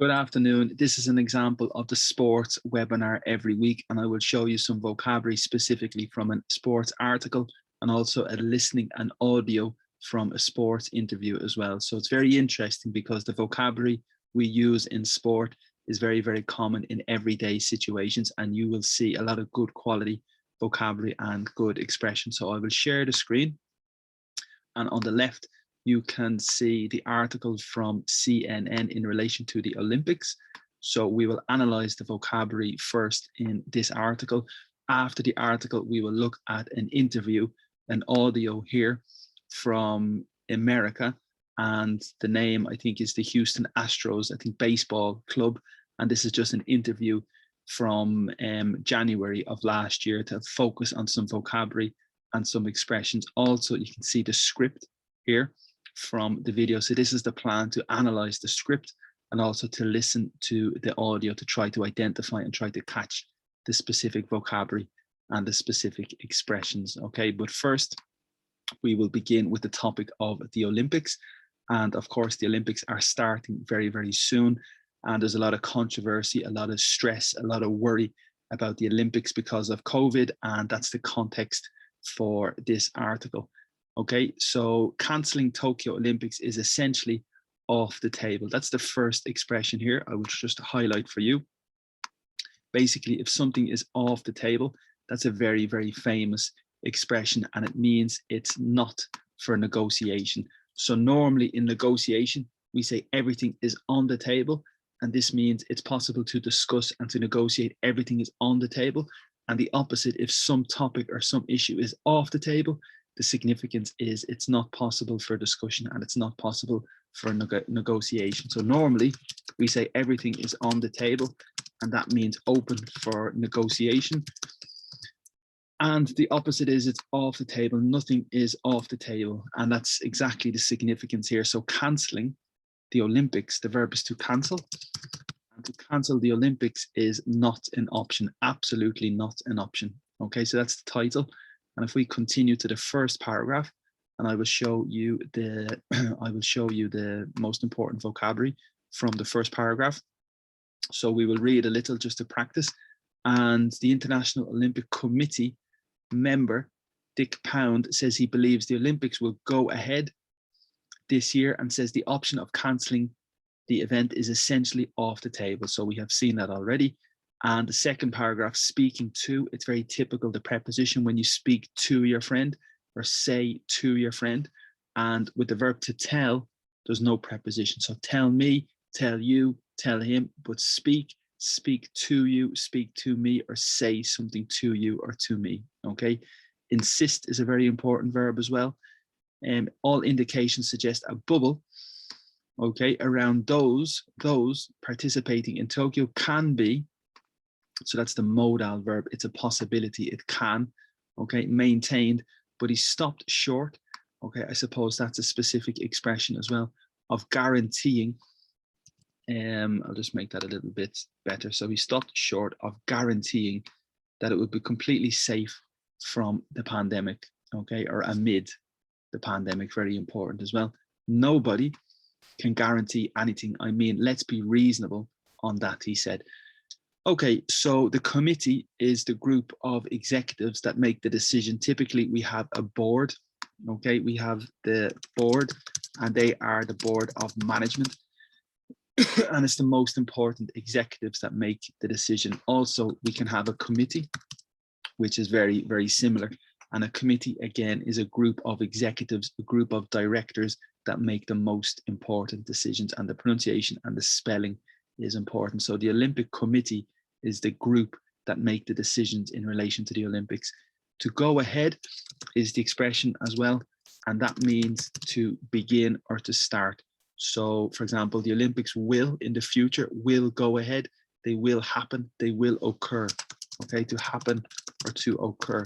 Good afternoon. This is an example of the sports webinar every week, and I will show you some vocabulary specifically from a sports article and also a listening and audio from a sports interview as well. So it's very interesting because the vocabulary we use in sport is very, very common in everyday situations, and you will see a lot of good quality vocabulary and good expression. So I will share the screen, and on the left, you can see the article from CNN in relation to the Olympics. So we will analyze the vocabulary first in this article. After the article, we will look at an interview, an audio here from America. And the name, I think, is the Houston Astros, I think, baseball club. And this is just an interview from January of last year to focus on some vocabulary and some expressions. Also, you can see the script here from the video. So this is the plan, to analyze the script and also to listen to the audio to try to identify and try to catch the specific vocabulary and the specific expressions. Okay, but first we will begin with the topic of the Olympics. And of course, the Olympics are starting very, very soon. And there's a lot of controversy, a lot of stress, a lot of worry about the Olympics because of COVID. And that's the context for this article. Okay, so cancelling Tokyo Olympics is essentially off the table. That's the first expression here. I will just highlight for you. Basically, if something is off the table, that's a very, very famous expression, and it means it's not for negotiation. So normally in negotiation, we say everything is on the table, and this means it's possible to discuss and to negotiate. Everything is on the table. And the opposite, if some topic or some issue is off the table, the significance is it's not possible for discussion and it's not possible for negotiation. So normally we say everything is on the table, and that means open for negotiation. And the opposite is it's off the table. Nothing is off the table. And that's exactly the significance here. So cancelling the Olympics, the verb is to cancel. And to cancel the Olympics is not an option, absolutely not an option. Okay, so that's the title. And if we continue to the first paragraph, and I will show you the most important vocabulary from the first paragraph. So we will read a little just to practice. And the International Olympic Committee member, Dick Pound, says he believes the Olympics will go ahead this year and says the option of cancelling the event is essentially off the table. So we have seen that already. And the second paragraph, speaking to, it's very typical, the preposition when you speak to your friend or say to your friend. And with the verb to tell, there's no preposition. So tell me, tell you, tell him, but speak to you, speak to me, or say something to you or to me, okay? Insist is a very important verb as well. All indications suggest a bubble, okay, around those participating in Tokyo can be. So that's the modal verb. It's a possibility. It can, okay, maintained, but he stopped short. Okay, I suppose that's a specific expression as well of guaranteeing. I'll just make that a little bit better. So he stopped short of guaranteeing that it would be completely safe from the pandemic, okay, or amid the pandemic. Very important as well. Nobody can guarantee anything. I mean, let's be reasonable on that, he said. Okay, so the committee is the group of executives that make the decision. Typically, we have a board, okay? We have the board, and they are the board of management. And it's the most important executives that make the decision. Also, we can have a committee, which is very, very similar. And a committee, again, is a group of executives, a group of directors that make the most important decisions, and the pronunciation and the spelling is important. So the Olympic Committee is the group that make the decisions in relation to the Olympics. To go ahead is the expression as well, and that means to begin or to start. So, for example, the Olympics will, in the future, will go ahead. They will happen. They will occur. Okay, to happen or to occur.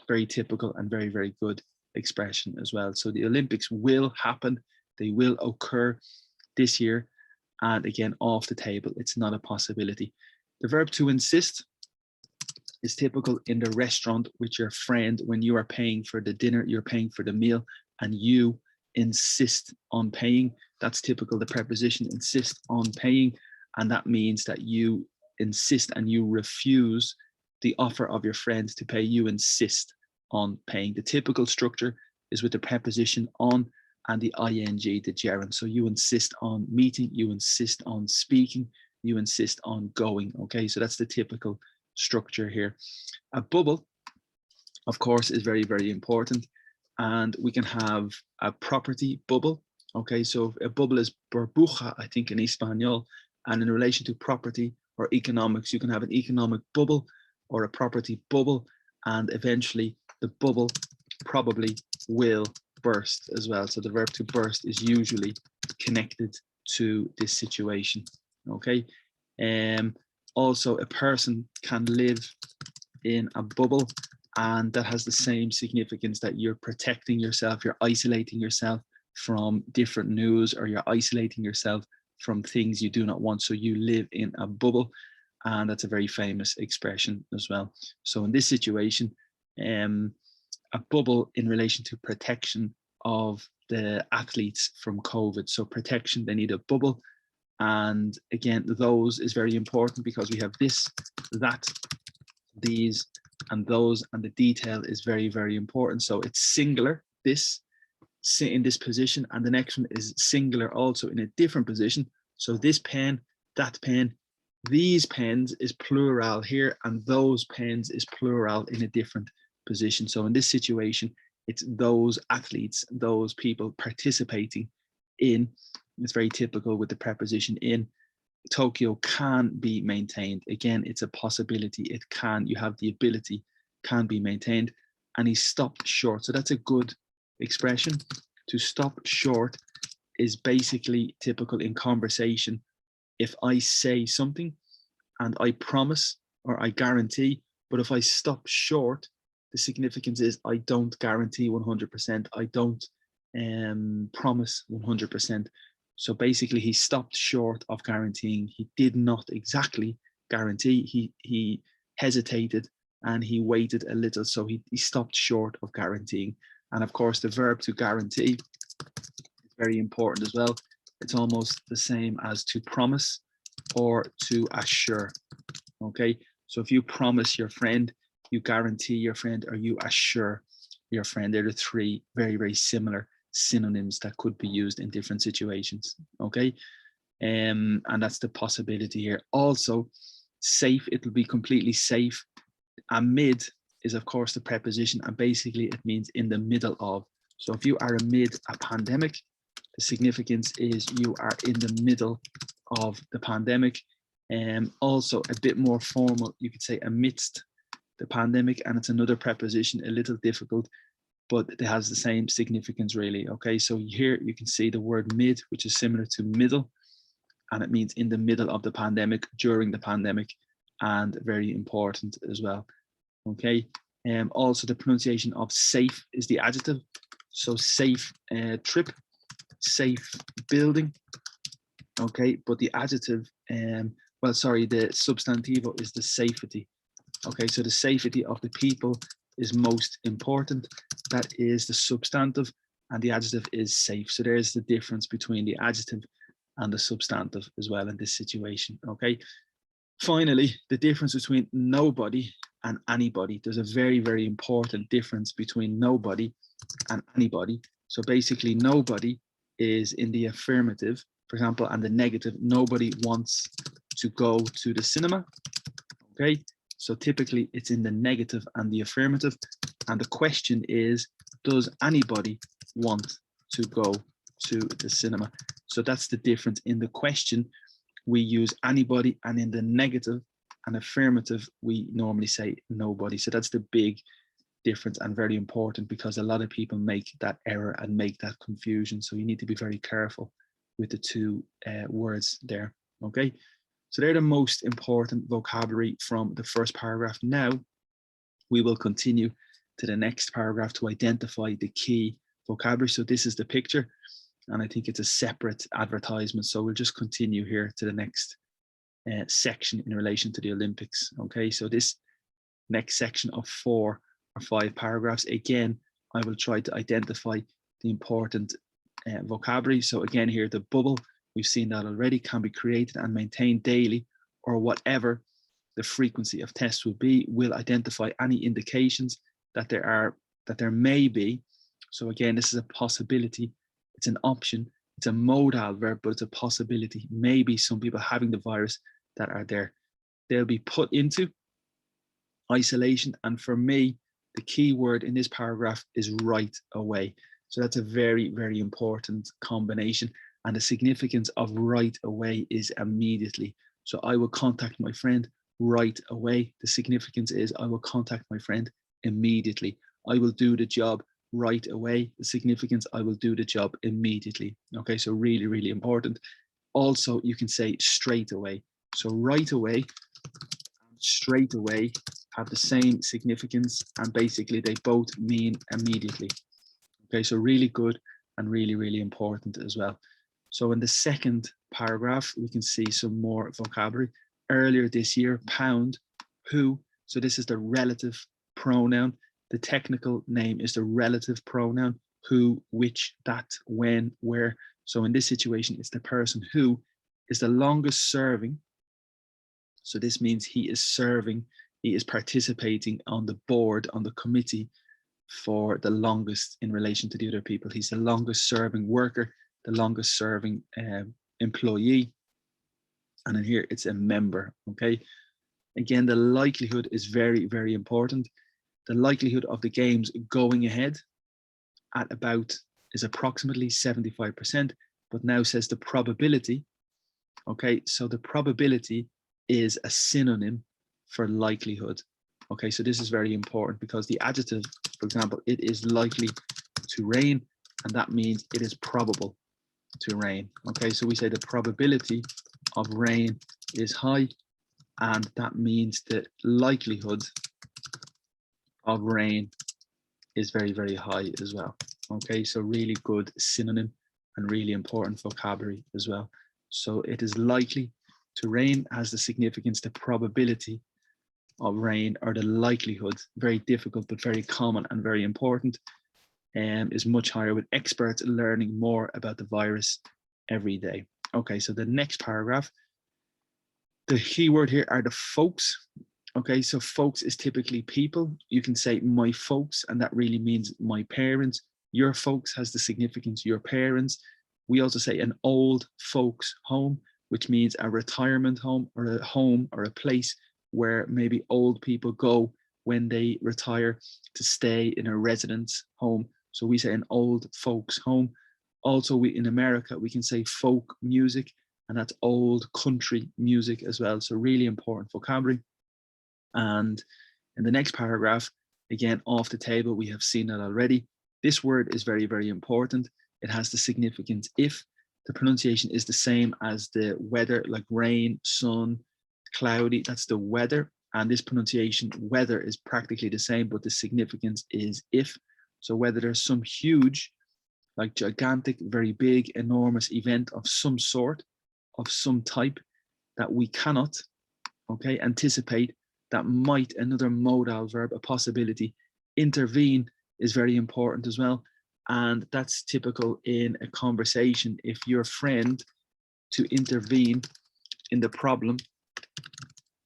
Very typical and very, very good expression as well. So the Olympics will happen. They will occur this year. And again, off the table, it's not a possibility. The verb to insist is typical in the restaurant with your friend. When you are paying for the dinner, you're paying for the meal, and you insist on paying. That's typical, the preposition insist on paying. And that means that you insist and you refuse the offer of your friend to pay. You insist on paying. The typical structure is with the preposition on and the ing, the gerund. So you insist on meeting, you insist on speaking, you insist on going. Okay, so that's the typical structure here. A bubble, of course, is very, very important. And we can have a property bubble. Okay, so a bubble is burbuja, I think, in Espanol. And in relation to property or economics, you can have an economic bubble or a property bubble. And eventually the bubble probably will burst as well. So the verb to burst is usually connected to this situation. Okay. Also, a person can live in a bubble, and that has the same significance that you're protecting yourself, you're isolating yourself from different news, or you're isolating yourself from things you do not want. So you live in a bubble, and that's a very famous expression as well. So in this situation, a bubble in relation to protection of the athletes from COVID. So protection, they need a bubble. And again, those is very important because we have this, that, these, and those, and the detail is very, very important. So it's singular, this, in this position, and the next one is singular also in a different position. So this pen, that pen, these pens is plural here, and those pens is plural in a different position. So in this situation, it's those athletes, those people participating in. It's very typical with the preposition in. Tokyo can be maintained. Again, it's a possibility. It can, you have the ability, can be maintained. And he stopped short. So that's a good expression. To stop short is basically typical in conversation. If I say something and I promise or I guarantee, but if I stop short, the significance is I don't guarantee 100%. I don't promise 100%. So basically, he stopped short of guaranteeing. He did not exactly guarantee. He hesitated and he waited a little. So he stopped short of guaranteeing. And of course, the verb to guarantee is very important as well. It's almost the same as to promise or to assure. Okay, so if you promise your friend, you guarantee your friend, or you assure your friend, they're the three very, very similar synonyms that could be used in different situations. Okay, and that's the possibility here. Also, safe, it'll be completely safe. Amid is of course the preposition, and basically it means in the middle of. So if you are amid a pandemic, the significance is you are in the middle of the pandemic. Also a bit more formal, you could say amidst the pandemic, and it's another preposition, a little difficult, but it has the same significance really. Okay, so here you can see the word mid, which is similar to middle, and it means in the middle of the pandemic, during the pandemic, and very important as well. Okay, also the pronunciation of safe is the adjective. So safe trip, safe building. Okay, but the adjective, well, sorry, the substantivo is the safety. Okay, so the safety of the people is most important. That is the substantive, and the adjective is safe. So there's the difference between the adjective and the substantive as well in this situation. Okay, finally, the difference between nobody and anybody. There's a very, very important difference between nobody and anybody. So basically, nobody is in the affirmative, for example, and the negative, nobody wants to go to the cinema. Okay, so typically it's in the negative and the affirmative. And the question is, does anybody want to go to the cinema? So that's the difference. In the question, we use anybody, and in the negative and affirmative, we normally say nobody. So that's the big difference, and very important, because a lot of people make that error and make that confusion. So you need to be very careful with the two words there. Okay, so they're the most important vocabulary from the first paragraph. Now we will continue to the next paragraph to identify the key vocabulary. So this is the picture, and I think it's a separate advertisement. So we'll just continue here to the next section in relation to the Olympics. Okay, so this next section of 4 or 5 paragraphs, again, I will try to identify the important vocabulary. So again, here, the bubble, we've seen that already, can be created and maintained daily, or whatever the frequency of tests will be, will identify any indications that there may be. So again, this is a possibility, it's an option, it's a modal verb, but it's a possibility. Maybe some people having the virus that are there. They'll be put into isolation. And for me, the key word in this paragraph is right away. So that's a very, very important combination. And the significance of right away is immediately. So I will contact my friend right away. The significance is I will contact my friend immediately. I will do the job right away. The significance, I will do the job immediately. Okay, so really, really important. Also, you can say straight away. So right away and straight away have the same significance, and basically they both mean immediately. Okay, so really good and really, really important as well. So in the second paragraph, we can see some more vocabulary. Earlier this year, pound, who. So this is the relative pronoun. The technical name is the relative pronoun, who, which, that, when, where. So in this situation, it's the person who is the longest serving. So this means he is serving, he is participating on the board, on the committee for the longest in relation to the other people. He's the longest serving worker, the longest serving employee. And in here, it's a member, okay? Again, the likelihood is very, very important. The likelihood of the games going ahead at about is approximately 75%, but now says the probability, okay? So the probability is a synonym for likelihood. Okay, so this is very important because the adjective, for example, it is likely to rain, and that means it is probable to rain. Okay, so we say the probability of rain is high, and that means the likelihood of rain is very, very high as well. Okay, so really good synonym and really important vocabulary as well. So it is likely to rain has the significance, the probability of rain, or the likelihood, very difficult but very common and very important, is much higher, with experts learning more about the virus every day. Okay, so the next paragraph, the key word here are the folks. Okay, so folks is typically people. You can say my folks, and that really means my parents. Your folks has the significance, your parents. We also say an old folks home, which means a retirement home or a place where maybe old people go when they retire to stay in a residence home. So we say an old folks home. Also, in America, we can say folk music, and that's old country music as well. So really important vocabulary. And in the next paragraph, again, off the table, we have seen that already. This word is very, very important. It has the significance if. The pronunciation is the same as the weather, like rain, sun, cloudy, that's the weather. And this pronunciation, weather, is practically the same, but the significance is if. So whether there's some huge, like gigantic, very big, enormous event of some sort, of some type that we cannot, okay, anticipate, that might, another modal verb, a possibility. Intervene is very important as well. And that's typical in a conversation. If your friend to intervene in the problem,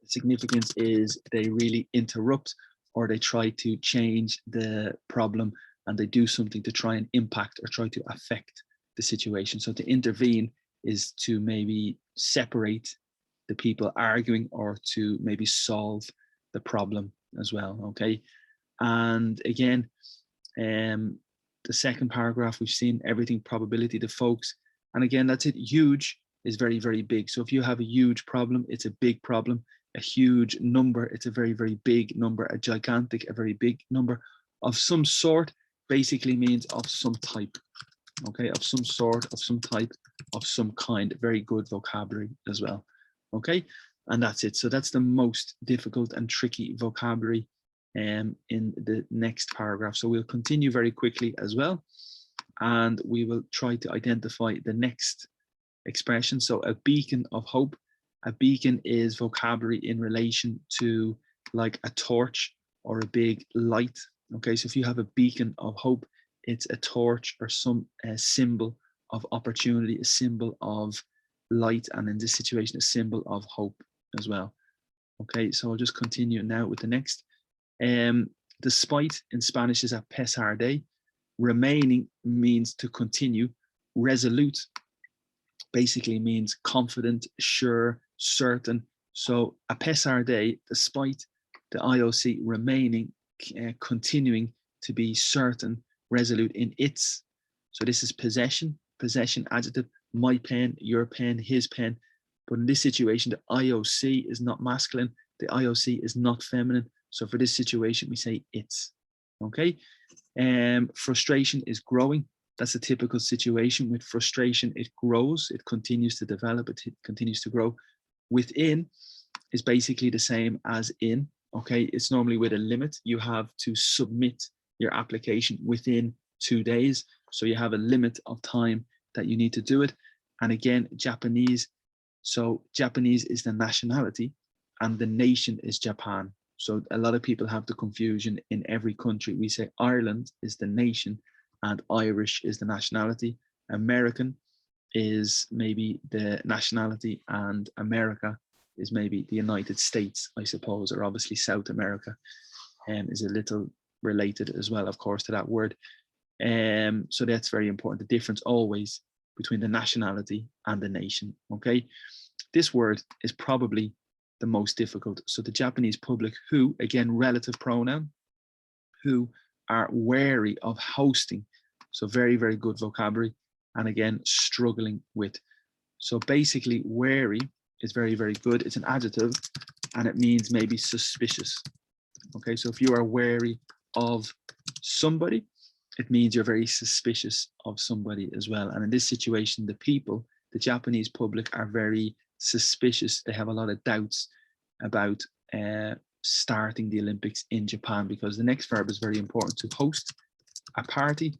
the significance is they really interrupt, or they try to change the problem, and they do something to try and impact or try to affect the situation. So to intervene is to maybe separate the people arguing, or to maybe solve the problem as well, okay? And again, the second paragraph, we've seen everything, probability, the folks. And again, that's it. Huge is very, very big. So if you have a huge problem, it's a big problem. A huge number, it's a very, very big number. A gigantic, a very big number. Of some sort basically means of some type. Okay, of some sort, of some type, of some kind. Very good vocabulary as well. Okay, and that's it. So that's the most difficult and tricky vocabulary in the next paragraph. So we'll continue very quickly as well, and we will try to identify the next expression. So a beacon of hope. A beacon is vocabulary in relation to like a torch or a big light. Okay, so if you have a beacon of hope, it's a torch or some symbol of opportunity, a symbol of light, and in this situation, a symbol of hope as well. Okay, so I'll just continue now with the next. Despite in Spanish is a pesar de. Remaining means to continue. Resolute basically means confident, sure, certain. So a pesar de, despite the IOC remaining, continuing to be certain, resolute in its. So this is possession adjective, my pen, your pen, his pen. But in this situation, the IOC is not masculine, the IOC is not feminine. So for this situation, we say its. Okay. Frustration is growing. That's a typical situation. With frustration, it grows, it continues to develop, it continues to grow. Within is basically the same as in. Okay, it's normally with a limit. You have to submit your application within 2 days. So you have a limit of time that you need to do it. And again, Japanese. So Japanese is the nationality and the nation is Japan. So a lot of people have the confusion in every country. We say Ireland is the nation and Irish is the nationality. American is maybe the nationality and America is maybe the United States, I suppose, or obviously South America is a little related as well, of course, to that word. So that's very important. The difference always between the nationality and the nation, okay? This word is probably the most difficult. So the Japanese public who, again, relative pronoun, who are wary of hosting. So very, very good vocabulary. And again, struggling with. So basically wary is very, very good. It's an adjective and it means maybe suspicious. Okay, so if you are wary of somebody, it means you're very suspicious of somebody as well. And in this situation, the people, the Japanese public are very suspicious. They have a lot of doubts about starting the Olympics in Japan, because the next verb is very important. To host a party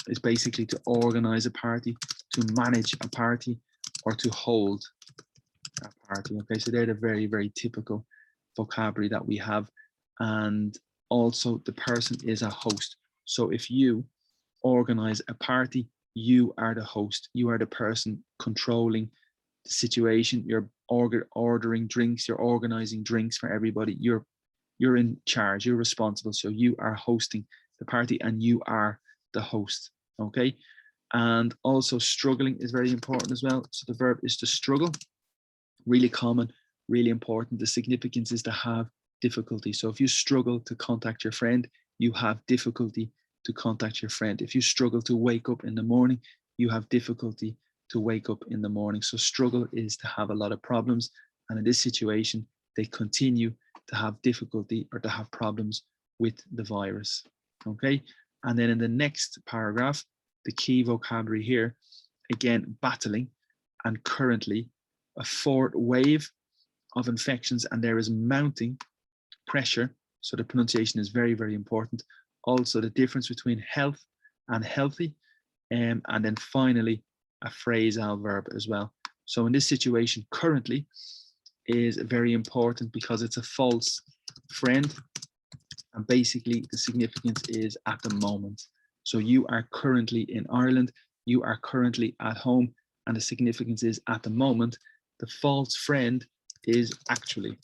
is basically to organize a party, to manage a party, or to hold a party. Okay, so they're the very, very typical vocabulary that we have. And also the person is a host. So if you organize a party, you are the host. You are the person controlling the situation. You're ordering drinks, you're organizing drinks for everybody. You're in charge, you're responsible. So you are hosting the party and you are the host. Okay. And also struggling is very important as well. So the verb is to struggle. Really common, really important. The significance is to have difficulty. So if you struggle to contact your friend, you have difficulty to contact your friend. If you struggle to wake up in the morning, you have difficulty to wake up in the morning. So struggle is to have a lot of problems. And in this situation, they continue to have difficulty or to have problems with the virus. Okay. And then in the next paragraph, the key vocabulary here, again, battling and currently a fourth wave of infections, and there is mounting pressure. So the pronunciation is very, very important. Also the difference between health and healthy. And then finally, a phrasal verb as well. So in this situation, currently is very important because it's a false friend. And basically the significance is at the moment. So you are currently in Ireland, you are currently at home, and the significance is at the moment. The false friend is actually.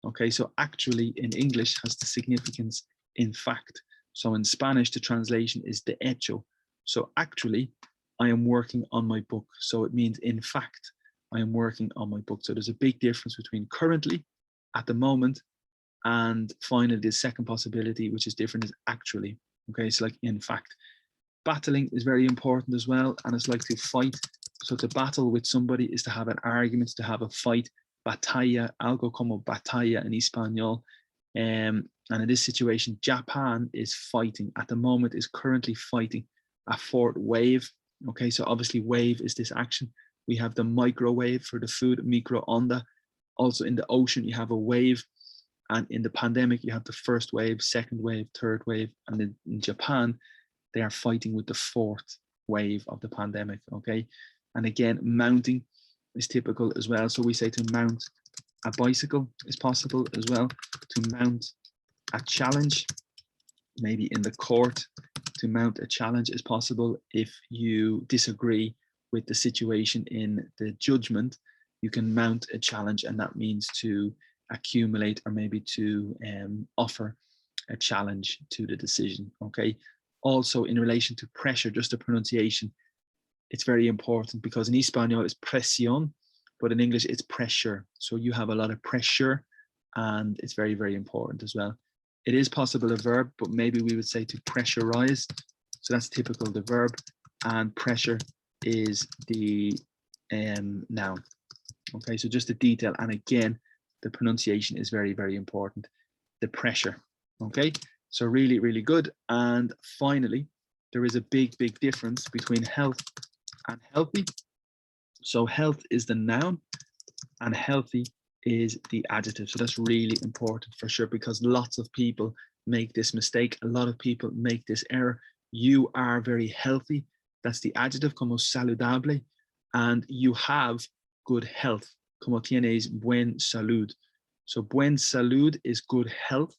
Okay, so actually in English has the significance in fact. So in Spanish, the translation is de hecho. So actually, I am working on my book. So it means in fact, I am working on my book. So there's a big difference between currently, at the moment, and finally the second possibility, which is different, is actually. Okay, so like in fact. Battling is very important as well, and it's like to fight. So to battle with somebody is to have an argument, to have a fight. Batalla, algo como batalla in Espanol. And in this situation, Japan is fighting. At the moment, is currently fighting a fourth wave. Okay, so obviously wave is this action. We have the microwave for the food, microonda. Also in the ocean, you have a wave. And in the pandemic, you have the first wave, second wave, third wave. And in Japan, they are fighting with the fourth wave of the pandemic, okay? And again, mounting is typical as well. So we say to mount a bicycle is possible as well. To mount a challenge, maybe in the court, to mount a challenge is possible if you disagree with the situation in the judgment, you can mount a challenge, and that means to accumulate or maybe to offer a challenge to the decision. Okay. Also, in relation to pressure, just the pronunciation, it's very important because in Espanol it's presión, but in English it's pressure. So you have a lot of pressure, and it's very, very important as well. It is possible a verb, but maybe we would say to pressurize. So that's typical, the verb, and pressure is the noun. Okay, so just a detail, and again, the pronunciation is very, very important. The pressure. Okay, so really, really good. And finally, there is a big, big difference between health and healthy. So health is the noun and healthy is the adjective. So that's really important for sure, because lots of people make this mistake. A lot of people make this error. You are very healthy. That's the adjective, como saludable. And you have good health, como tienes buen salud. So buen salud is good health,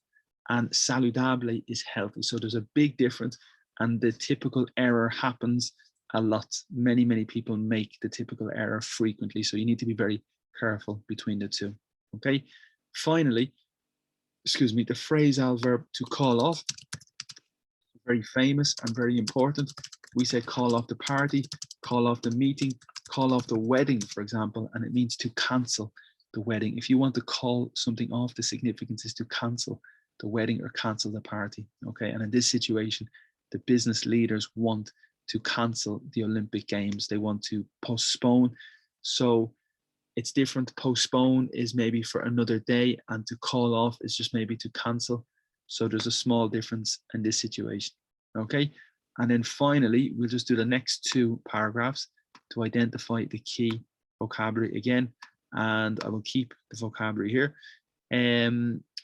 and saludable is healthy. So there's a big difference, and the typical error happens a lot. Many, many people make the typical error frequently. So you need to be very careful between the two. Okay. Finally, excuse me, the phrasal verb to call off, very famous and very important. We say call off the party, call off the meeting, call off the wedding, for example, and it means to cancel the wedding. If you want to call something off, the significance is to cancel the wedding or cancel the party. Okay. And in this situation, the business leaders want to cancel the Olympic Games. They want to postpone. So it's different. Postpone is maybe for another day, and to call off is just maybe to cancel. So there's a small difference in this situation. Okay. And then finally, we'll just do the next two paragraphs to identify the key vocabulary again. And I will keep the vocabulary here.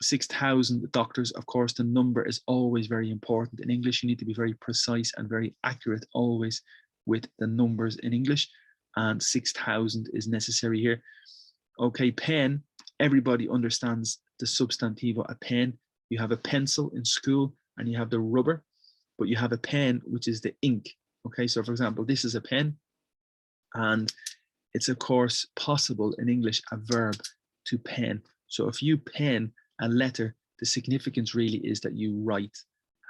6,000 doctors. Of course, the number is always very important. In English, you need to be very precise and very accurate always with the numbers in English. And 6,000 is necessary here. Okay, pen. Everybody understands the substantivo, a pen. You have a pencil in school and you have the rubber, but you have a pen, which is the ink. Okay, so for example, this is a pen, and it's of course possible in English a verb to pen. So if you pen a letter, the significance really is that you write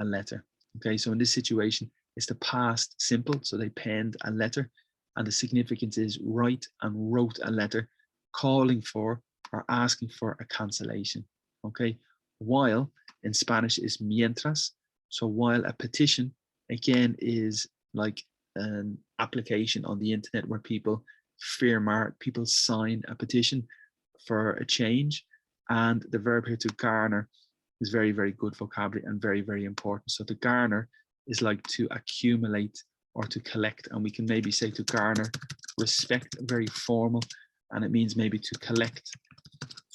a letter. Okay, so in this situation, it's the past simple. So they penned a letter, and the significance is write and wrote a letter calling for or asking for a cancellation. Okay, while in Spanish is mientras. So while a petition, again, is like an application on the internet where people firmar, people sign a petition for a change. And the verb here to garner is very, very good vocabulary and very, very important. So to garner is like to accumulate or to collect. And we can maybe say to garner respect, very formal. And it means maybe to collect,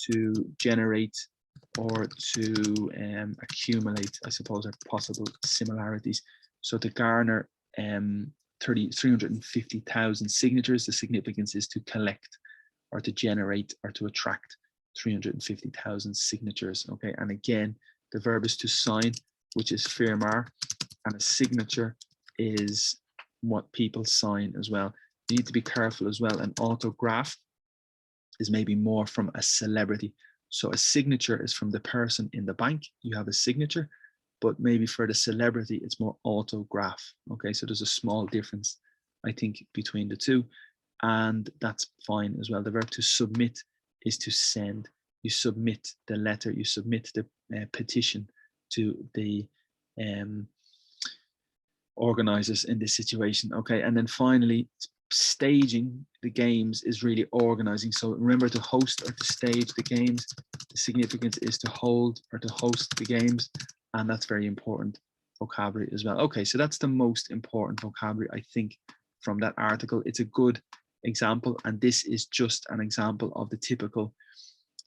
to generate, or to accumulate, I suppose, are possible similarities. So to garner 350,000 signatures, the significance is to collect or to generate or to attract 350,000 signatures. Okay, and again, the verb is to sign, which is firmar, and a signature is what people sign as well. You need to be careful as well. An autograph is maybe more from a celebrity. So a signature is from the person in the bank. You have a signature, but maybe for the celebrity, it's more autograph. Okay, so there's a small difference, I think, between the two, and that's fine as well. The verb to submit is to send. You submit the letter, you submit the petition to the organizers in this situation. Okay, and then finally, staging the games is really organizing. So remember, to host or to stage the games, the significance is to hold or to host the games, and that's very important vocabulary as well. Okay, so that's the most important vocabulary, I think, from that article. It's a good example, and this is just an example of the typical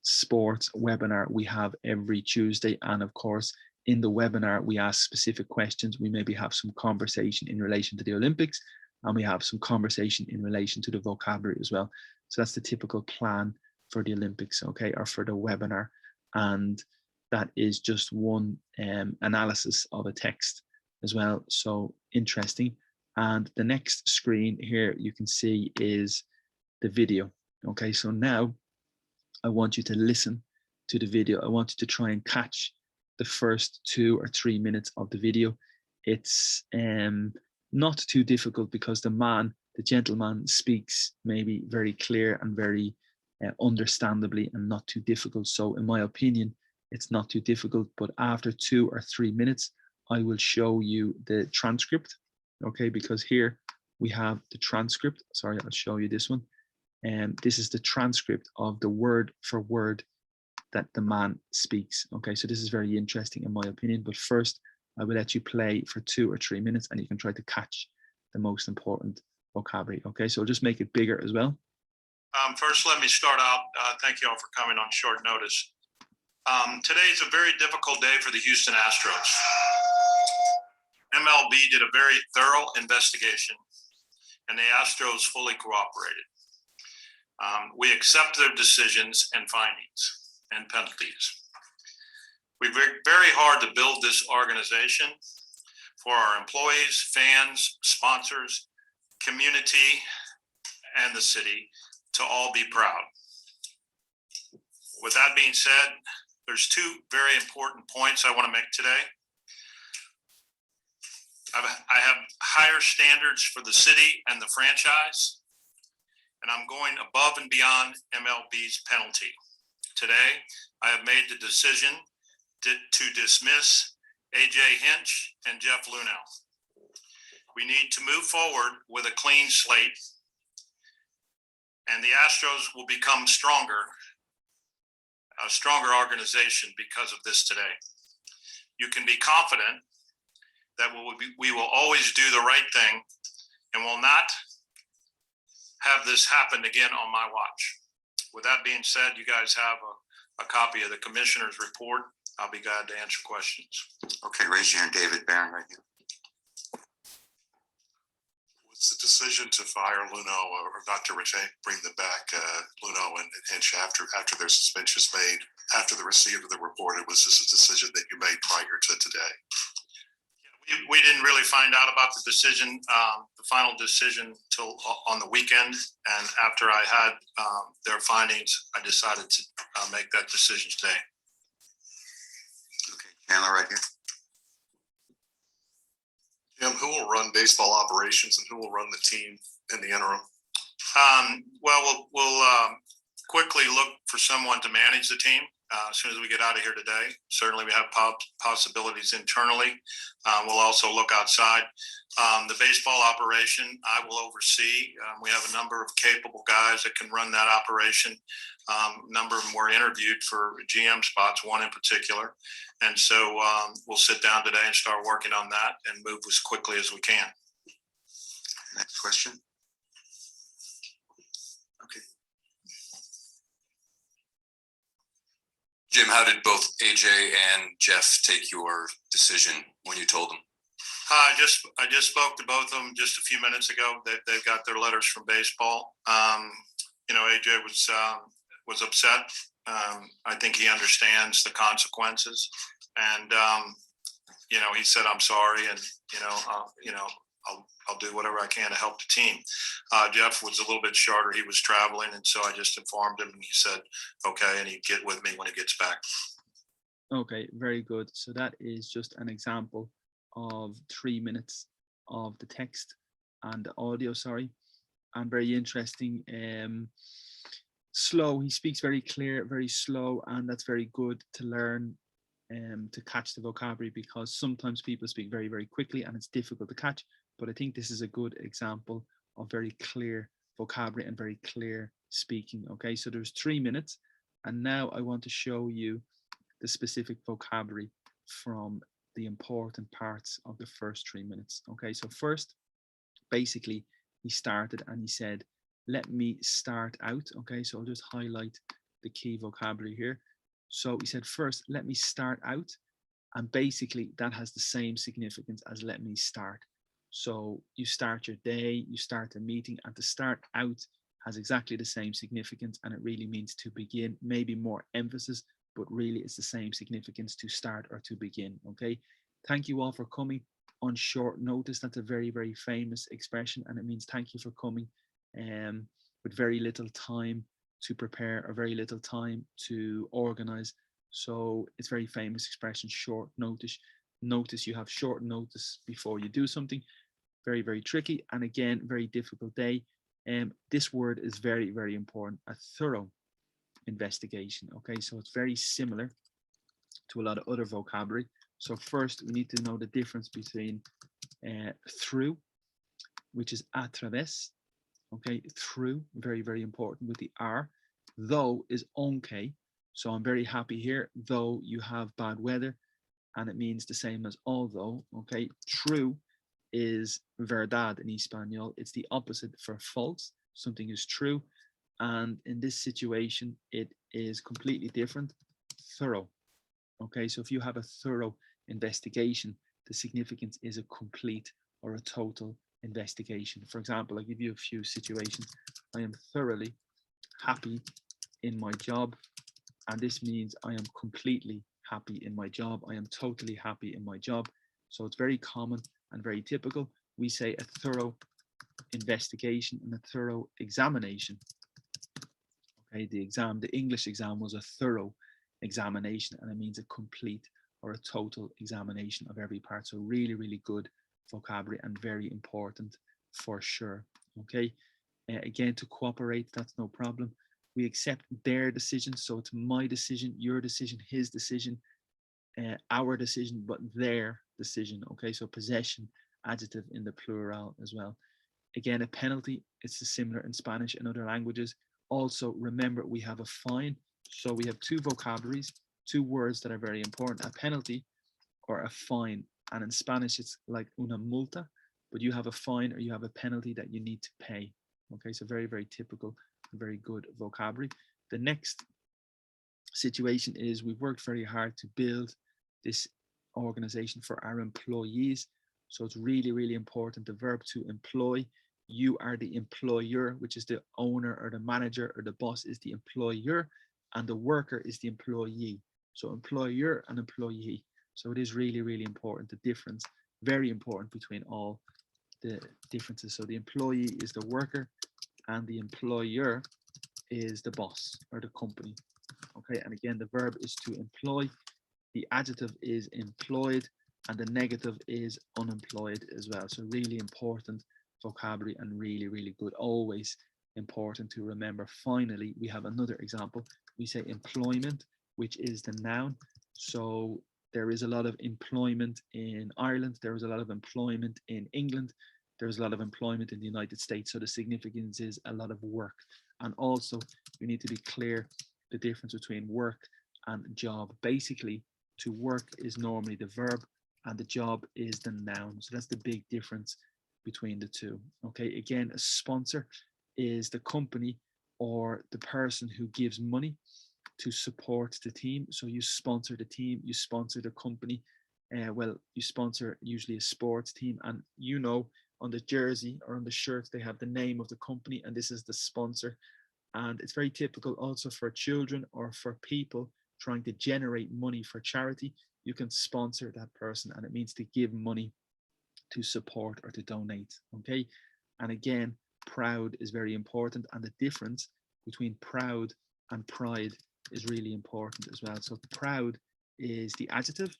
sports webinar we have every Tuesday. And of course, in the webinar, we ask specific questions. We maybe have some conversation in relation to the Olympics, and we have some conversation in relation to the vocabulary as well. So that's the typical plan for the Olympics, okay, or for the webinar. And that is just one analysis of a text as well. So interesting. And the next screen here you can see is the video. Okay, so now I want you to listen to the video. I want you to try and catch the first 2 or 3 minutes of the video. It's not too difficult because the gentleman speaks maybe very clear and very understandably and not too difficult. So in my opinion, it's not too difficult, but after 2 or 3 minutes, I will show you the transcript. Okay, because here we have the transcript. Sorry, I'll show you this one. And this is the transcript of the word for word that the man speaks. Okay, so this is very interesting in my opinion, but first I will let you play for 2 or 3 minutes and you can try to catch the most important vocabulary. Okay, so I'll just make it bigger as well. First, let me start out. Thank you all for coming on short notice. Today is a very difficult day for the Houston Astros. MLB did a very thorough investigation and the Astros fully cooperated. We accept their decisions and findings and penalties. We worked very hard to build this organization for our employees, fans, sponsors, community, and the city to all be proud. With that being said, there's 2 very important points I want to make today. I have higher standards for the city and the franchise, and I'm going above and beyond MLB's penalty. Today, I have made the decision to dismiss AJ Hinch and Jeff Luhnow. We need to move forward with a clean slate, and the Astros will become a stronger organization because of this today. You can be confident that we will always do the right thing and will not have this happen again on my watch. With that being said, you guys have a copy of the commissioner's report. I'll be glad to answer questions. Okay, raise your hand, David Barron, right here. Was the decision to fire Luhnow or not to bring them back, Luhnow and Hinch after their suspensions made, after the receipt of the report, was this a decision that you made prior to today? We didn't really find out about the decision, the final decision, till on the weekend. And after I had their findings, I decided to make that decision today. Okay, Chandler, right here. Jim, who will run baseball operations and who will run the team in the interim? Well, we'll quickly look for someone to manage the team. As soon as we get out of here today. Certainly we have possibilities internally. We'll also look outside. The baseball operation I will oversee. We have a number of capable guys that can run that operation. A number of them were interviewed for GM spots, one in particular. And so we'll sit down today and start working on that and move as quickly as we can. Next question. Jim, how did both AJ and Jeff take your decision when you told them? I just spoke to both of them just a few minutes ago. They've got their letters from baseball. AJ was upset. I think he understands the consequences, and he said, "I'm sorry," and I'll do whatever I can to help the team. Jeff was a little bit shorter. He was traveling, and so I just informed him, and he said, okay, and he'd get with me when he gets back. Okay, very good. So that is just an example of 3 minutes of the text and the audio, and very interesting. Slow, he speaks very clear, very slow, and that's very good to learn to catch the vocabulary, because sometimes people speak very, very quickly and it's difficult to catch. But I think this is a good example of very clear vocabulary and very clear speaking. Okay, so there's 3 minutes, and now I want to show you the specific vocabulary from the important parts of the first 3 minutes. Okay, so first, basically, he started and he said, let me start out. Okay, so I'll just highlight the key vocabulary here. So he said, first, let me start out. And basically, that has the same significance as let me start. So you start your day, you start a meeting, and to start out has exactly the same significance, and it really means to begin, maybe more emphasis, but really it's the same significance, to start or to begin. Okay, thank you all for coming. on short notice. That's a very, very famous expression, and it means thank you for coming with very little time to prepare or very little time to organize. So it's very famous expression, short notice. Notice you have short notice before you do something. Very, very tricky. And again, very difficult day. This word is very, very important, a thorough investigation. Okay, so it's very similar to a lot of other vocabulary. So first, we need to know the difference between through, which is a través. Okay, through, very, very important with the R. Though is aunque. So I'm very happy here, though you have bad weather, and it means the same as although. Okay, true is verdad in Espanol. It's the opposite for false. Something is true. And in this situation, it is completely different. Thorough. Okay, so if you have a thorough investigation, the significance is a complete or a total investigation. For example, I'll give you a few situations. I am thoroughly happy in my job, and this means I am completely happy in my job. I am totally happy in my job. So it's very common and very typical. We say a thorough investigation and a thorough examination. Okay, the English exam was a thorough examination, and it means a complete or a total examination of every part. So really, really good vocabulary and very important for sure. Okay, again, to cooperate, that's no problem. We accept their decision. So it's my decision, your decision, his decision, our decision, but their decision. Okay, so possession, adjective in the plural as well. Again, a penalty, it's similar in Spanish and other languages. Also, remember, we have a fine. So we have two vocabularies, two words that are very important, a penalty or a fine. And in Spanish, it's like una multa, but you have a fine or you have a penalty that you need to pay. Okay, so very, very typical, very good vocabulary. The next situation is we've worked very hard to build this organization for our employees. So it's really, really important. The verb to employ, you are the employer, which is the owner or the manager, or the boss is the employer, and the worker is the employee. So employer and employee. So it is really, really important. The difference, very important between all the differences. So the employee is the worker and the employer is the boss or the company. Okay, and again, the verb is to employ. The adjective is employed and the negative is unemployed as well. So really important vocabulary and really, really good. Always important to remember. Finally, we have another example. We say employment, which is the noun. So there is a lot of employment in Ireland. There is a lot of employment in England. There's a lot of employment in the United States. So the significance is a lot of work. And also, you need to be clear the difference between work and job. Basically, to work is normally the verb and the job is the noun. So that's the big difference between the two. Okay, again, a sponsor is the company or the person who gives money to support the team. So you sponsor the team, you sponsor the company. Well, you sponsor usually a sports team, and you know, on the jersey or on the shirt, they have the name of the company, and this is the sponsor. And it's very typical also for children or for people trying to generate money for charity. You can sponsor that person, and it means to give money, to support, or to donate. Okay. And again, proud is very important, and the difference between proud and pride is really important as well. So proud is the adjective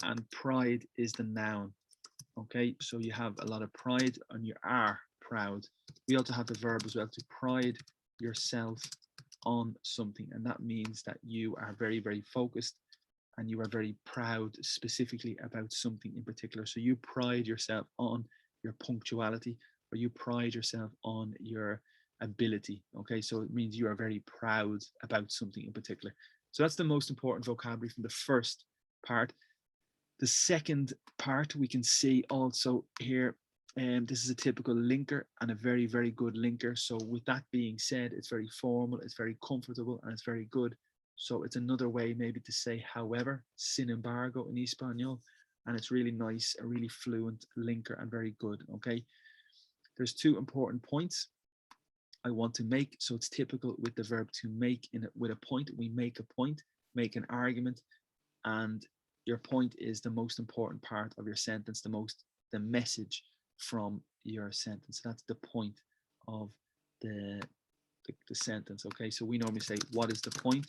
and pride is the noun. Okay, so you have a lot of pride and you are proud. We also have the verb as well, to pride yourself on something, and that means that you are very, very focused and you are very proud specifically about something in particular. So you pride yourself on your punctuality, or you pride yourself on your ability. Okay, so it means you are very proud about something in particular. So that's the most important vocabulary from the first part. The second part we can see also here, and this is a typical linker and a very, very good linker. So with that being said, it's very formal, it's very comfortable, and it's very good. So it's another way maybe to say however, sin embargo in Espanol, and it's really nice, a really fluent linker and very good. Okay, there's two important points I want to make. So it's typical with the verb to make, in it with a point. We make a point, make an argument, and your point is the most important part of your sentence, the message from your sentence. That's the point of the sentence. Okay, so we normally say, what is the point?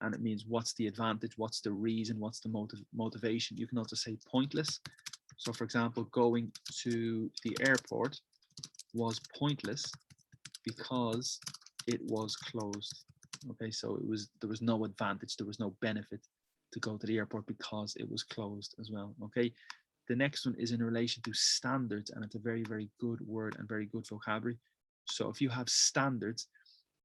And it means what's the advantage, what's the reason, what's the motivation. You can also say pointless. So for example, going to the airport was pointless because it was closed. Okay, so there was no advantage, there was no benefit to go to the airport because it was closed as well. Okay, the next one is in relation to standards, and it's a very, very good word and very good vocabulary. So if you have standards,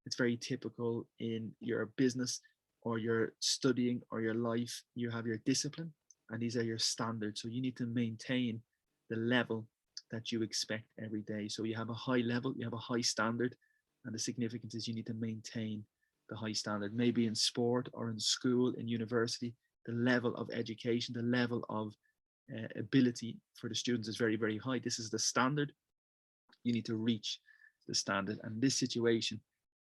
it's very typical in your business or your studying or your life. You have your discipline, and these are your standards. So you need to maintain the level that you expect every day. So you have a high level, you have a high standard, and the significance is you need to maintain the high standard. Maybe in sport or in school, in university, the level of education, the level of ability for the students is very, very high. This is the standard. You need to reach the standard. And this situation,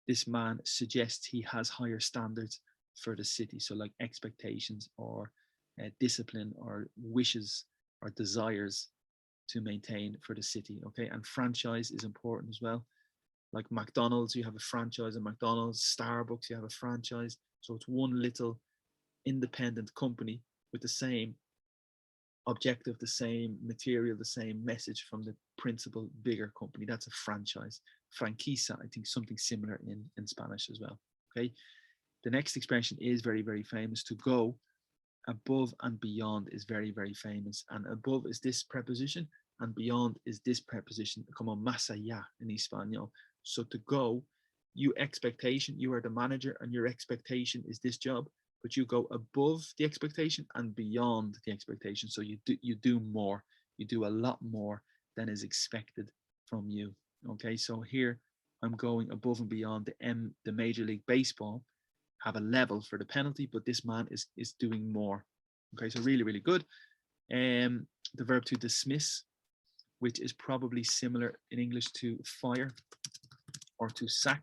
this man suggests he has higher standards for the city. So like expectations or discipline or wishes or desires to maintain for the city. Okay, and franchise is important as well. Like McDonald's, you have a franchise in McDonald's. Starbucks, you have a franchise. So it's one little independent company with the same objective, the same material, the same message from the principal bigger company. That's a franchise. Franquicia, I think something similar in Spanish as well. Okay, the next expression is very, very famous. To go above and beyond is very, very famous. And above is this preposition, and beyond is this preposition, como más allá in Espanol. So to go, you are the manager, and your expectation is this job, but you go above the expectation and beyond the expectation. So you do more, you do a lot more than is expected from you. Okay, so here I'm going above and beyond the Major League Baseball have a level for the penalty, but this man is doing more. Okay, so really, really good. The verb to dismiss, which is probably similar in English to fire or to sack,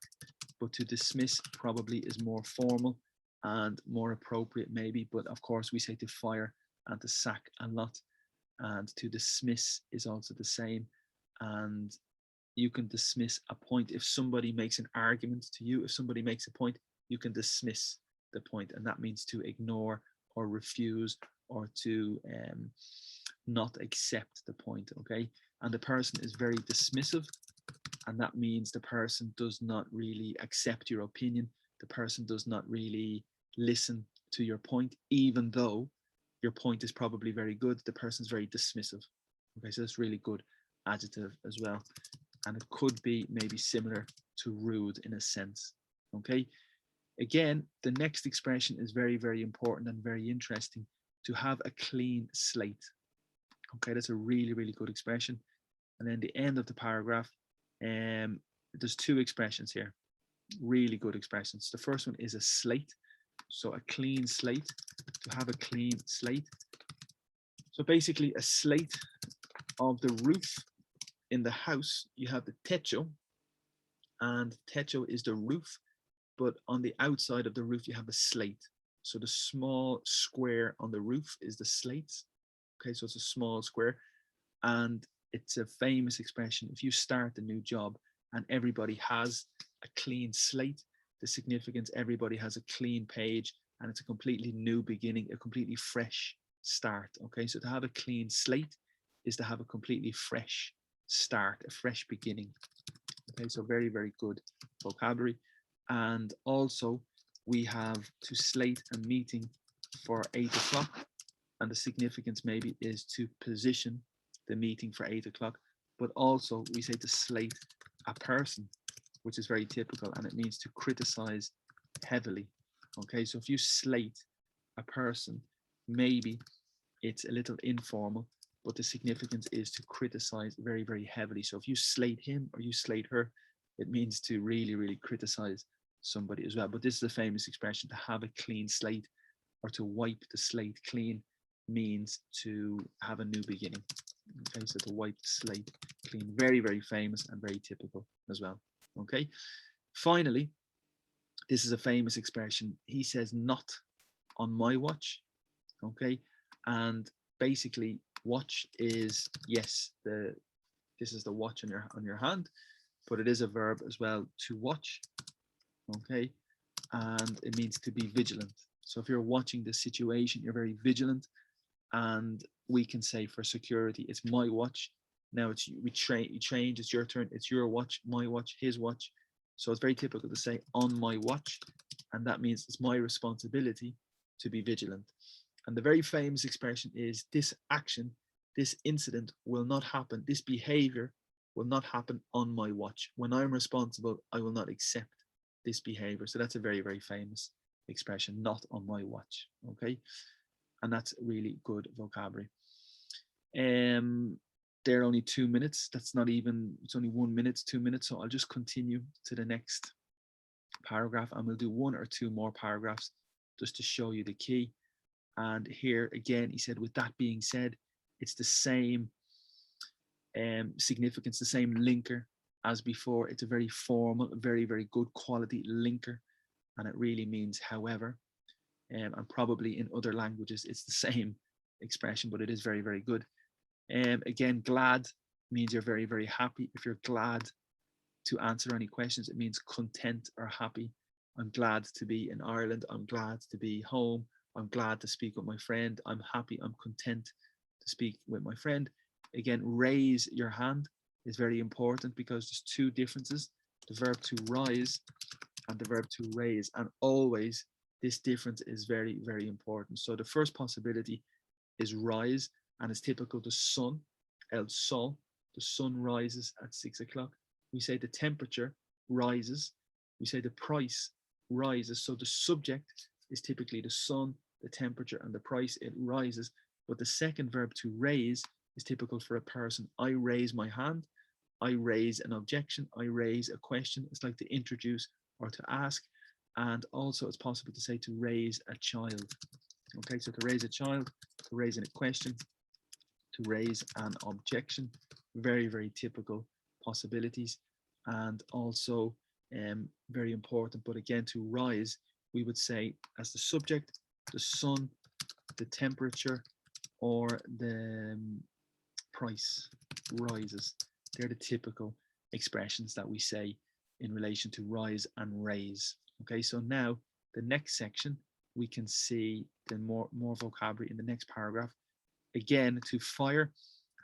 but to dismiss probably is more formal and more appropriate maybe, but of course we say to fire and to sack a lot, and to dismiss is also the same. And you can dismiss a point if somebody makes an argument to you. If somebody makes a point, you can dismiss the point, and that means to ignore or refuse or to not accept the point. Okay, and the person is very dismissive, and that means the person does not really accept your opinion. The person does not really listen to your point, even though your point is probably very good. The person's very dismissive. Okay, so that's really good adjective as well, and it could be maybe similar to rude in a sense. Okay, again, the next expression is very, very important and very interesting. To have a clean slate. Okay, that's a really, really good expression. And then the end of the paragraph, there's two expressions here, really good expressions. The first one is a slate. So a clean slate, to have a clean slate. So basically a slate of the roof in the house. You have the techo, and techo is the roof, but on the outside of the roof you have a slate. So the small square on the roof is the slate. Okay, so it's a small square, and it's a famous expression. If you start a new job and everybody has a clean slate, the significance, everybody has a clean page, and it's a completely new beginning, a completely fresh start. Okay, so to have a clean slate is to have a completely fresh start, a fresh beginning. Okay, so very, very good vocabulary. And also we have to slate a meeting for 8 o'clock, and the significance maybe is to position the meeting for 8 o'clock, but also we say to slate a person, which is very typical, and it means to criticize heavily. Okay, so if you slate a person, maybe it's a little informal, but the significance is to criticize very, very heavily. So if you slate him or you slate her, it means to really, really criticize somebody as well. But this is a famous expression, to have a clean slate or to wipe the slate clean means to have a new beginning. Okay, so to wipe the slate clean, very, very famous and very typical as well. Okay, finally, this is a famous expression. He says, not on my watch. Okay, and basically watch is, yes, this is the watch on your hand, but it is a verb as well, to watch. Okay, and it means to be vigilant. So if you're watching the situation, you're very vigilant. And we can say for security, it's my watch. Now you change, it's your turn, it's your watch, my watch, his watch. So it's very typical to say on my watch, and that means it's my responsibility to be vigilant. And the very famous expression is, this action, this incident will not happen, this behavior will not happen on my watch. When I'm responsible, I will not accept this behavior. So that's a very, very famous expression, not on my watch. Okay, and that's really good vocabulary. They're only 2 minutes. That's not even, it's only 1 minute, 2 minutes. So I'll just continue to the next paragraph, and we'll do 1 or 2 more paragraphs just to show you the key. And here again, he said, with that being said, it's the same significance, the same linker as before. It's a very formal, very, very good quality linker, and it really means however. And probably in other languages it's the same expression, but it is very, very good. Again, glad means you're very, very happy. If you're glad to answer any questions, it means content or happy. I'm glad to be in Ireland. I'm glad to be home. I'm glad to speak with my friend. I'm happy. I'm content to speak with my friend. Again, raise your hand is very important because there's 2 differences, the verb to rise and the verb to raise. And always this difference is very, very important. So the first possibility is rise, and it's typical the sun, el sol, the sun rises at 6 o'clock. We say the temperature rises. We say the price rises. So the subject is typically the sun, the temperature, and the price, it rises. But the second verb to raise is typical for a person. I raise my hand. I raise an objection. I raise a question. It's like to introduce or to ask. And also it's possible to say to raise a child. Okay, so to raise a child, to raise a question, to raise an objection, very, very typical possibilities. And also very important, but again, to rise, we would say as the subject, the sun, the temperature, or the price rises. They're the typical expressions that we say in relation to rise and raise. Okay, so now the next section, we can see the more vocabulary in the next paragraph. Again, to fire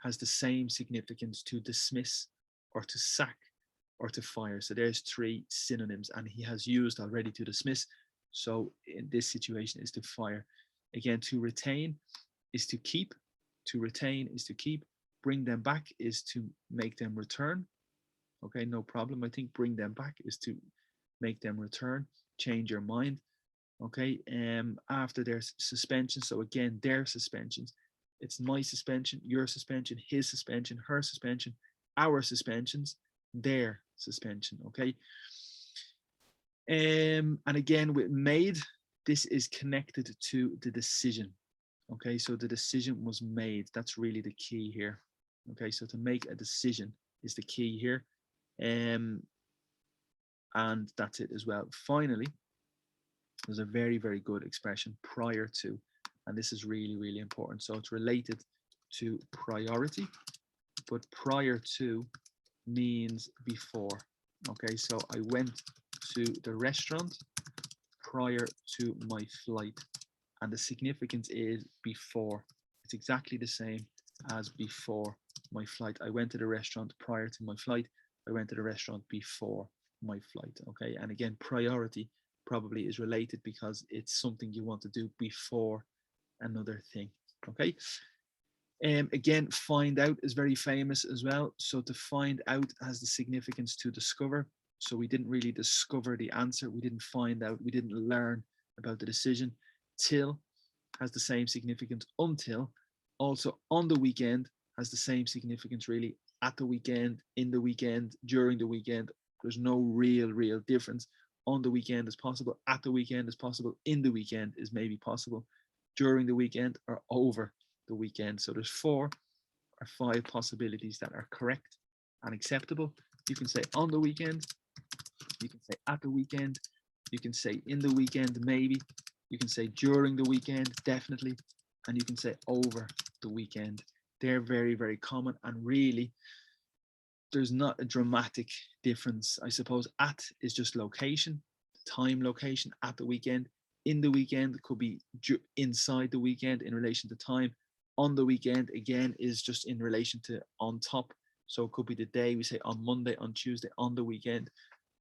has the same significance to dismiss or to sack or to fire. So there's 3 synonyms, and he has used already to dismiss. So in this situation is to fire. Again, to retain is to keep. To retain is to keep. Bring them back is to make them return. Okay, no problem. I think bring them back is to make them return, change your mind. Okay, after there's suspension, so again, their suspensions, it's my suspension, your suspension, his suspension, her suspension, our suspensions, their suspension. Okay, and again with made, this is connected to the decision. Okay, so the decision was made. That's really the key here. Okay, so to make a decision is the key here. And that's it as well. Finally, there's a very, very good expression, prior to, and this is really, really important. So it's related to priority, but prior to means before. Okay, so I went to the restaurant prior to my flight, and the significance is before. It's exactly the same as before my flight. I went to the restaurant prior to my flight. I went to the restaurant before my flight. Okay, and again, priority probably is related because it's something you want to do before another thing. Okay, again, find out is very famous as well. So to find out has the significance to discover. So we didn't really discover the answer. We didn't find out. We didn't learn about the decision. Till has the same significance. Until. Also on the weekend has the same significance really. At the weekend, in the weekend, during the weekend. There's no real difference. On the weekend is possible. At the weekend is possible. In the weekend is maybe possible. During the weekend or over the weekend. So there's 4 or 5 possibilities that are correct and acceptable. You can say on the weekend. You can say at the weekend. You can say in the weekend, maybe. You can say during the weekend, definitely. and you can say over the weekend. They're very, very common, and really there's not a dramatic difference. I suppose at is just location, time, location at the weekend. In the weekend could be inside the weekend in relation to time. On the weekend, again, is just in relation to on top. So it could be the day, we say on Monday, on Tuesday, on the weekend.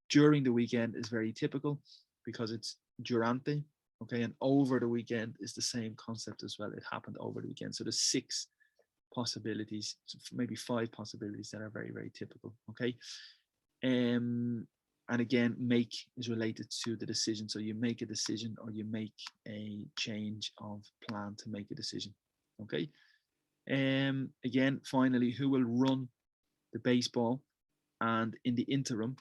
During the weekend is very typical because it's durante, okay? And over the weekend is the same concept as well. It happened over the weekend. So there's 6 possibilities, maybe 5 possibilities that are very, very typical, okay? And again, make is related to the decision. So you make a decision or you make a change of plan to make a decision, okay? Again, finally, who will run the baseball? And in the interim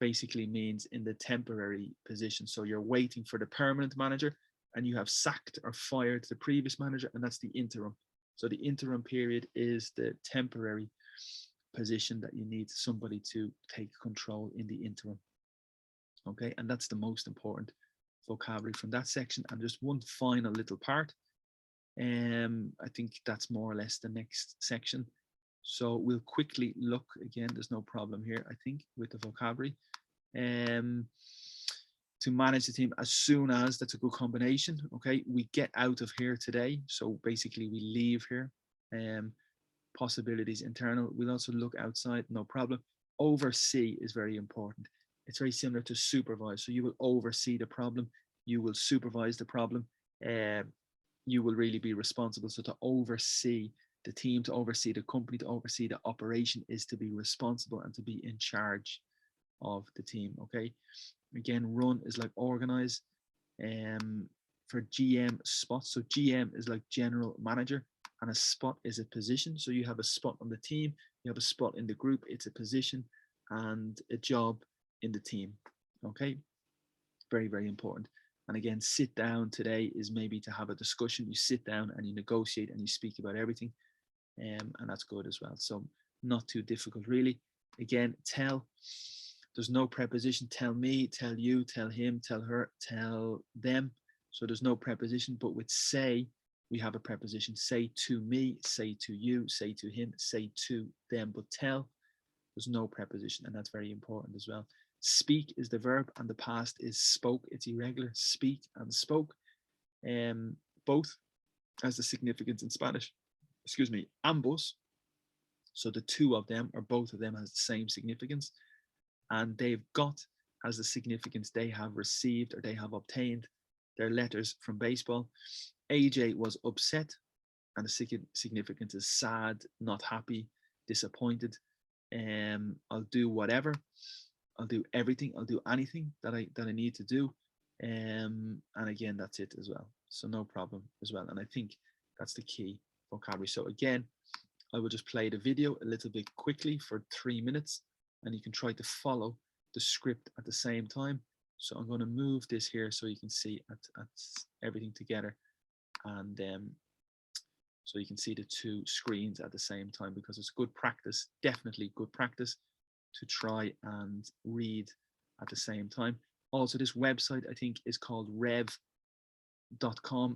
basically means in the temporary position. So you're waiting for the permanent manager and you have sacked or fired the previous manager, and that's the interim. So the interim period is the temporary position that you need somebody to take control in the interim. Okay, and that's the most important vocabulary from that section. And just one final little part. I think that's more or less the next section. So we'll quickly look again. There's no problem here, I think, with the vocabulary. To manage the team as soon as, that's a good combination. Okay, we get out of here today. So basically we leave here. Possibilities internal. We'll also look outside, no problem. Oversee is very important. It's very similar to supervise. So you will oversee the problem. You will supervise the problem. You will really be responsible. So to oversee the team, to oversee the company, to oversee the operation is to be responsible and to be in charge of the team. Okay. Again, run is like organize. For GM, spot. So GM is like general manager, and a spot is a position. So you have a spot on the team, you have a spot in the group. It's a position and a job in the team. Okay. Very, very important. And again, sit down today is maybe to have a discussion. You sit down and you negotiate and you speak about everything. And that's good as well. So not too difficult, really. Again, tell. There's no preposition. Tell me, tell you, tell him, tell her, tell them. So there's no preposition, but with say, we have a preposition. Say to me, say to you, say to him, say to them. But tell, there's no preposition, and that's very important as well. Speak is the verb, and the past is spoke. It's irregular. Speak and spoke. Both has the significance in Spanish. Excuse me, ambos. So the two of them or both of them has the same significance. And they've got has the significance they have received or they have obtained their letters from baseball. AJ was upset, and the significance is sad, not happy, disappointed. I'll do whatever. I'll do everything. I'll do anything that I need to do. And again, that's it as well. So no problem as well. And I think that's the key vocabulary. So again, I will just play the video a little bit quickly for 3 minutes, and you can try to follow the script at the same time. So I'm going to move this here so you can see at everything together, and so you can see the 2 screens at the same time, because it's good practice, definitely good practice to try and read at the same time. Also, this website I think is called rev.com,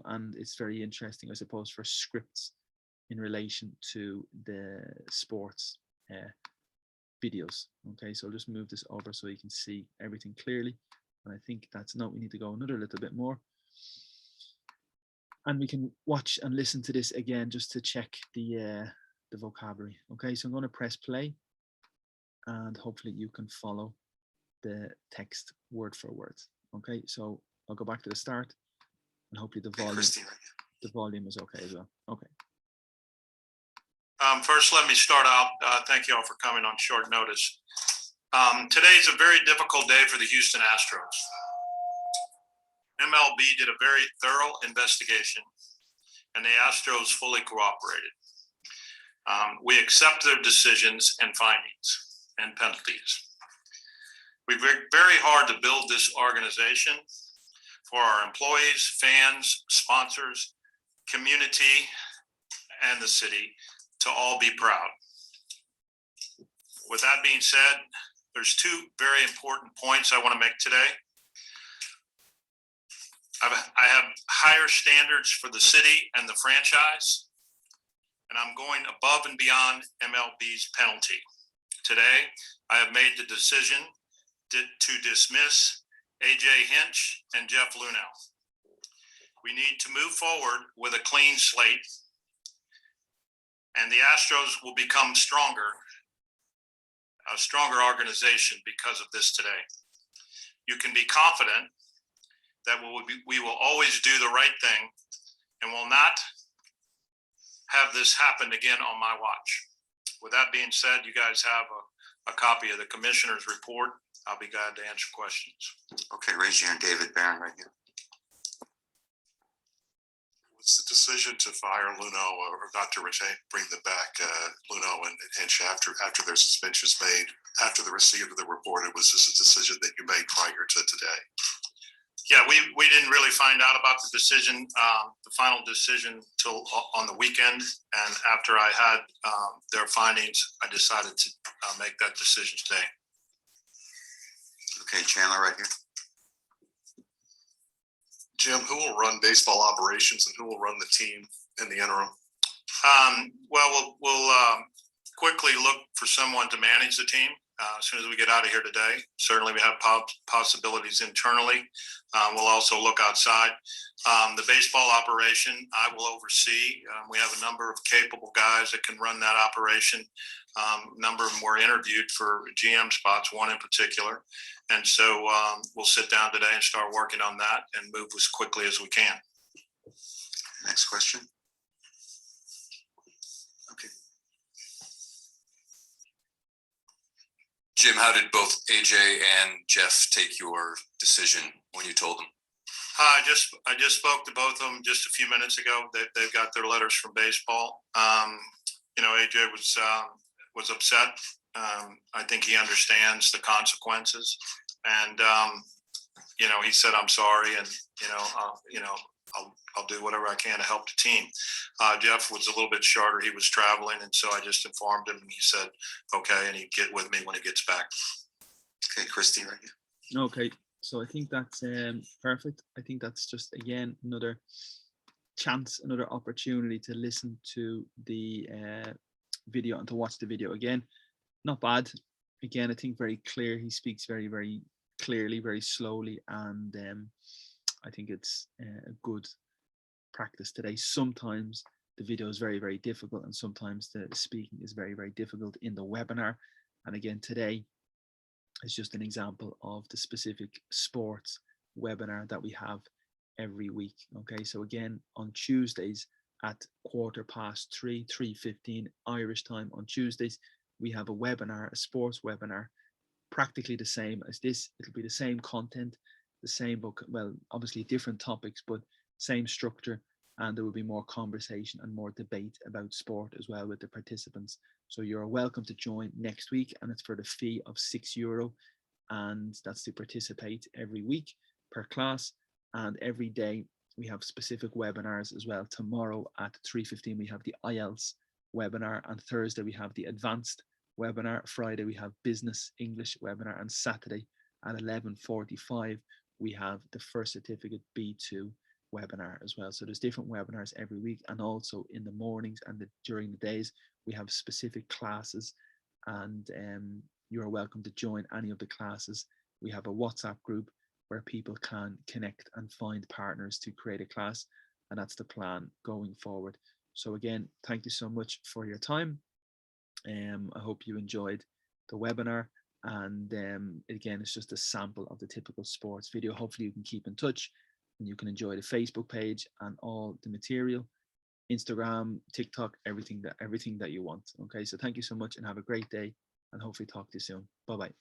and it's very interesting, I suppose, for scripts in relation to the sports videos. Okay, so I'll just move this over so you can see everything clearly. And I think that's we need to go another little bit more. And we can watch and listen to this again just to check the vocabulary. Okay, so I'm going to press play, and hopefully you can follow the text word for word. Okay, so I'll go back to the start, and hopefully the volume is okay as well. Okay. First, let me start out. Thank you all for coming on short notice. Today is a very difficult day for the Houston Astros. MLB did a very thorough investigation, and the Astros fully cooperated. We accept their decisions and findings and penalties. We worked very hard to build this organization for our employees, fans, sponsors, community, and the city to all be proud. With that being said, there's 2 very important points I want to make today. I have higher standards for the city and the franchise, and I'm going above and beyond MLB's penalty. Today, I have made the decision to dismiss AJ Hinch and Jeff Luno. We need to move forward with a clean slate, and the Astros will become a stronger organization because of this today. You can be confident that we will always do the right thing and will not have this happen again on my watch. With that being said, you guys have a copy of the commissioner's report. I'll be glad to answer questions. Okay, raise your hand, David Barron, right here. Was the decision to fire Luno or not to bring them back, Luno and Hinch after their suspensions made, after the receipt of the report, it was just a decision that you made prior to today? Yeah, we didn't really find out about the decision, the final decision till on the weekend. And after I had their findings, I decided to make that decision today. Okay, Chandler, right here. Jim, who will run baseball operations and who will run the team in the interim? Well, we'll quickly look for someone to manage the team as soon as we get out of here today. Certainly, we have possibilities internally. We'll also look outside. The baseball operation, I will oversee. We have a number of capable guys that can run that operation. A number of them were interviewed for GM spots, one in particular. And so we'll sit down today and start working on that and move as quickly as we can. Next question. Okay. Jim, how did both AJ and Jeff take your decision when you told them? I just spoke to both of them just a few minutes ago. They've got their letters from baseball. AJ was upset. I think he understands the consequences, and he said, "I'm sorry," and I'll do whatever I can to help the team. Jeff was a little bit shorter. He was traveling, and so I just informed him, and he said, "Okay," and he'd get with me when he gets back. Okay, Christy, right here. Okay, so I think that's perfect. I think that's just, again, another chance, another opportunity to listen to the video and to watch the video again. Not bad. Again, I think very clear. He speaks very, very clearly, very slowly, and I think it's a good practice today. Sometimes the video is very, very difficult, and sometimes the speaking is very, very difficult in the webinar. And again, today is just an example of the specific sports webinar that we have every week. Okay, so again, on Tuesdays at 3:15 Irish time on Tuesdays, we have a webinar, a sports webinar, practically the same as this. It'll be the same content, the same book, well, obviously different topics, but same structure, and there will be more conversation and more debate about sport as well with the participants. So you're welcome to join next week, and it's for the fee of €6, and that's to participate every week per class. And every day we have specific webinars as well. Tomorrow at 3:15 we have the IELTS webinar, and Thursday we have the advanced webinar. Friday we have business English webinar, and Saturday at 11:45 we have the first certificate B2 webinar as well. So there's different webinars every week, and also in the mornings and during the days we have specific classes, and you're welcome to join any of the classes. We have a WhatsApp group where people can connect and find partners to create a class, and that's the plan going forward. So again, thank you so much for your time. I hope you enjoyed the webinar, and again, it's just a sample of the typical sports video. Hopefully you can keep in touch and you can enjoy the Facebook page and all the material, Instagram, TikTok, everything that you want. Okay, so thank you so much and have a great day, and hopefully talk to you soon. Bye bye.